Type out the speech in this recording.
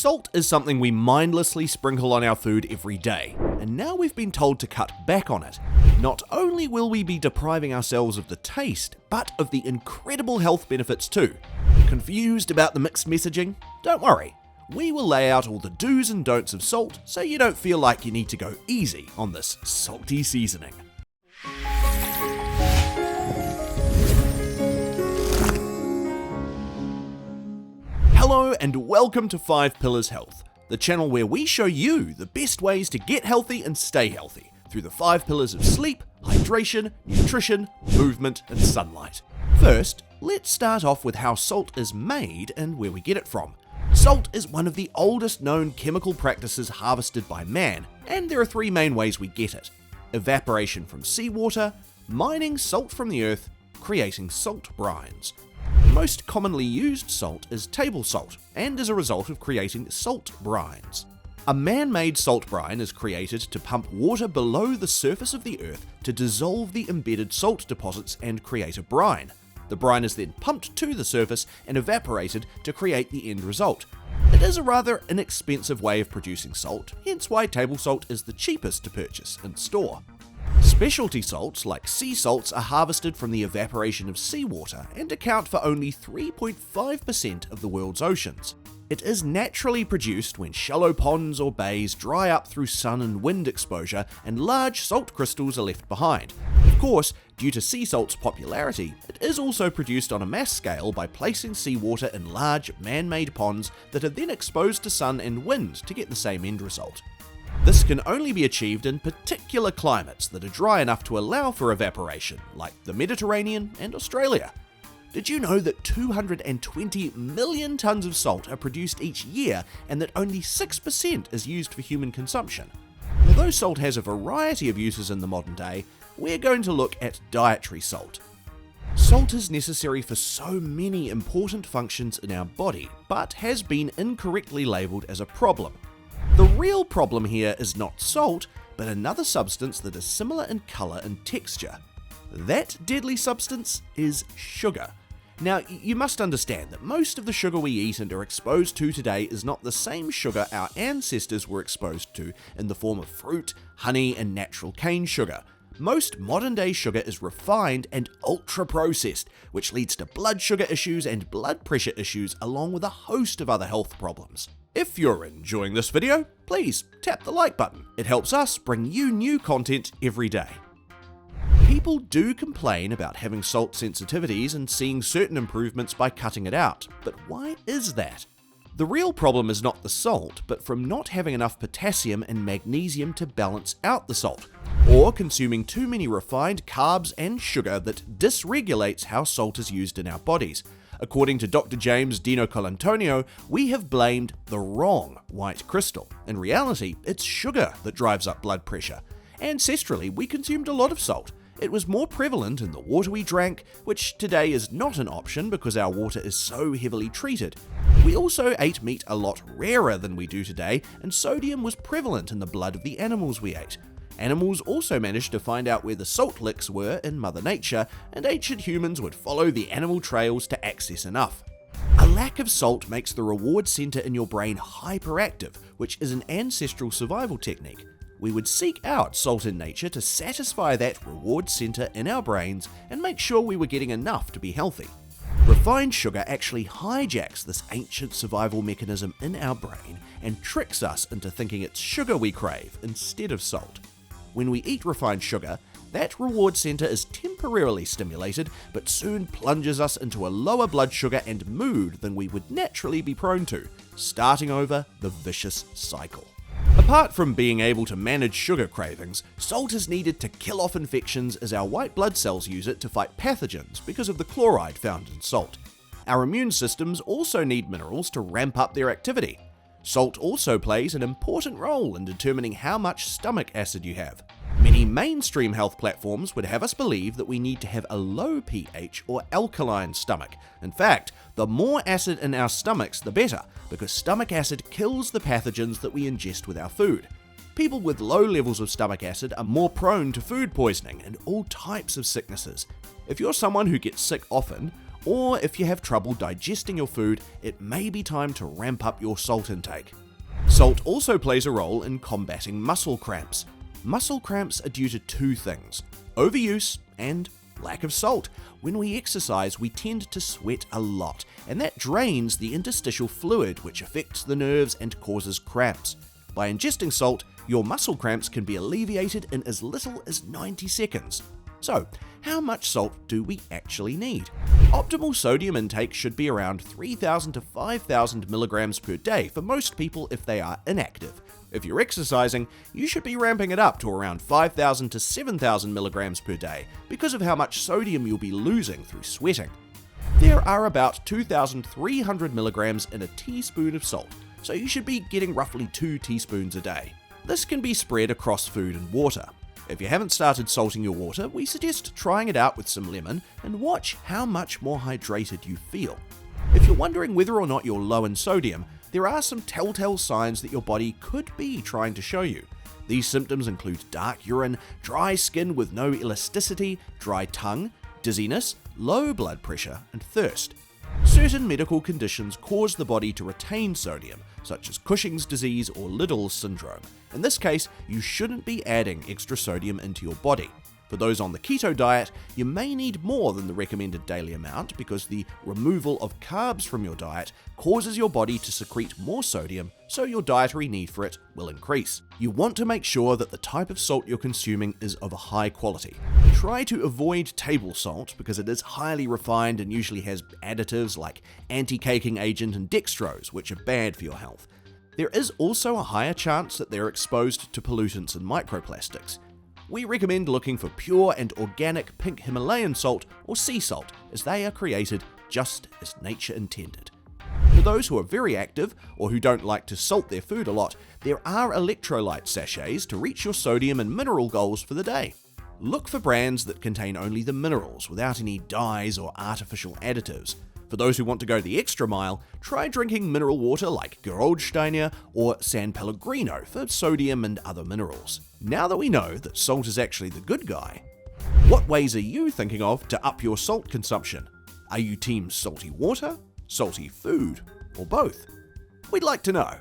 Salt is something we mindlessly sprinkle on our food every day, and now we've been told to cut back on it. Not only will we be depriving ourselves of the taste, but of the incredible health benefits too. Confused about the mixed messaging? Don't worry. We will lay out all the do's and don'ts of salt so you don't feel like you need to go easy on this salty seasoning. Hello and welcome to 5 Pillars Health, the channel where we show you the best ways to get healthy and stay healthy through the 5 pillars of sleep, hydration, nutrition, movement and sunlight. First, let's start off with how salt is made and where we get it from. Salt is one of the oldest known chemical practices harvested by man, and there are 3 main ways we get it: evaporation from seawater, mining salt from the earth, creating salt brines. Most commonly used salt is table salt, and is a result of creating salt brines. A man-made salt brine is created to pump water below the surface of the earth to dissolve the embedded salt deposits and create a brine. The brine is then pumped to the surface and evaporated to create the end result. It is a rather inexpensive way of producing salt, hence why table salt is the cheapest to purchase and store. Specialty salts like sea salts are harvested from the evaporation of seawater and account for only 3.5% of the world's oceans. It is naturally produced when shallow ponds or bays dry up through sun and wind exposure and large salt crystals are left behind. Of course, due to sea salt's popularity, it is also produced on a mass scale by placing seawater in large man-made ponds that are then exposed to sun and wind to get the same end result. This can only be achieved in particular climates that are dry enough to allow for evaporation, like the Mediterranean and Australia. Did you know that 220 million tons of salt are produced each year and that only 6% is used for human consumption? Although salt has a variety of uses in the modern day, we're going to look at dietary salt. Salt is necessary for so many important functions in our body, but has been incorrectly labelled as a problem. The real problem here is not salt, but another substance that is similar in colour and texture. That deadly substance is sugar. Now, you must understand that most of the sugar we eat and are exposed to today is not the same sugar our ancestors were exposed to in the form of fruit, honey, and natural cane sugar. Most modern-day sugar is refined and ultra-processed, which leads to blood sugar issues and blood pressure issues along with a host of other health problems. If you're enjoying this video, please tap the like button. It helps us bring you new content every day. People do complain about having salt sensitivities and seeing certain improvements by cutting it out, but why is that? The real problem is not the salt, but from not having enough potassium and magnesium to balance out the salt, or consuming too many refined carbs and sugar that dysregulates how salt is used in our bodies. According to Dr. James Dino Colantonio, we have blamed the wrong white crystal. In reality, it's sugar that drives up blood pressure. Ancestrally, we consumed a lot of salt. It was more prevalent in the water we drank, which today is not an option because our water is so heavily treated. We also ate meat a lot rarer than we do today, and sodium was prevalent in the blood of the animals we ate. Animals also managed to find out where the salt licks were in Mother Nature, and ancient humans would follow the animal trails to access enough. A lack of salt makes the reward center in your brain hyperactive, which is an ancestral survival technique. We would seek out salt in nature to satisfy that reward center in our brains and make sure we were getting enough to be healthy. Refined sugar actually hijacks this ancient survival mechanism in our brain and tricks us into thinking it's sugar we crave instead of salt. When we eat refined sugar, that reward center is temporarily stimulated, but soon plunges us into a lower blood sugar and mood than we would naturally be prone to, starting over the vicious cycle. Apart from being able to manage sugar cravings, salt is needed to kill off infections as our white blood cells use it to fight pathogens because of the chloride found in salt. Our immune systems also need minerals to ramp up their activity. Salt also plays an important role in determining how much stomach acid you have. Many mainstream health platforms would have us believe that we need to have a low pH or alkaline stomach. In fact, the more acid in our stomachs, the better, because stomach acid kills the pathogens that we ingest with our food. People with low levels of stomach acid are more prone to food poisoning and all types of sicknesses. If you're someone who gets sick often, or if you have trouble digesting your food, it may be time to ramp up your salt intake. Salt also plays a role in combating muscle cramps. Muscle cramps are due to two things: overuse and lack of salt. When we exercise, we tend to sweat a lot, and that drains the interstitial fluid, which affects the nerves and causes cramps. By ingesting salt, your muscle cramps can be alleviated in as little as 90 seconds. So, how much salt do we actually need? Optimal sodium intake should be around 3,000 to 5,000 milligrams per day for most people if they are inactive. If you're exercising, you should be ramping it up to around 5,000 to 7,000 milligrams per day because of how much sodium you'll be losing through sweating. There are about 2,300 milligrams in a teaspoon of salt, so you should be getting roughly 2 teaspoons a day. This can be spread across food and water. If you haven't started salting your water, we suggest trying it out with some lemon and watch how much more hydrated you feel. If you're wondering whether or not you're low in sodium, there are some telltale signs that your body could be trying to show you. These symptoms include dark urine, dry skin with no elasticity, dry tongue, dizziness, low blood pressure, and thirst. Certain medical conditions cause the body to retain sodium, such as Cushing's disease or Liddle's syndrome. In this case, you shouldn't be adding extra sodium into your body. For those on the keto diet, you may need more than the recommended daily amount because the removal of carbs from your diet causes your body to secrete more sodium, so your dietary need for it will increase. You want to make sure that the type of salt you're consuming is of a high quality. Try to avoid table salt because it is highly refined and usually has additives like anti-caking agent and dextrose, which are bad for your health. There is also a higher chance that they're exposed to pollutants and microplastics. We recommend looking for pure and organic pink Himalayan salt or sea salt, as they are created just as nature intended. For those who are very active or who don't like to salt their food a lot, there are electrolyte sachets to reach your sodium and mineral goals for the day. Look for brands that contain only the minerals without any dyes or artificial additives. For those who want to go the extra mile, try drinking mineral water like Gerolsteiner or San Pellegrino for sodium and other minerals. Now that we know that salt is actually the good guy, what ways are you thinking of to up your salt consumption? Are you team salty water, salty food, or both? We'd like to know.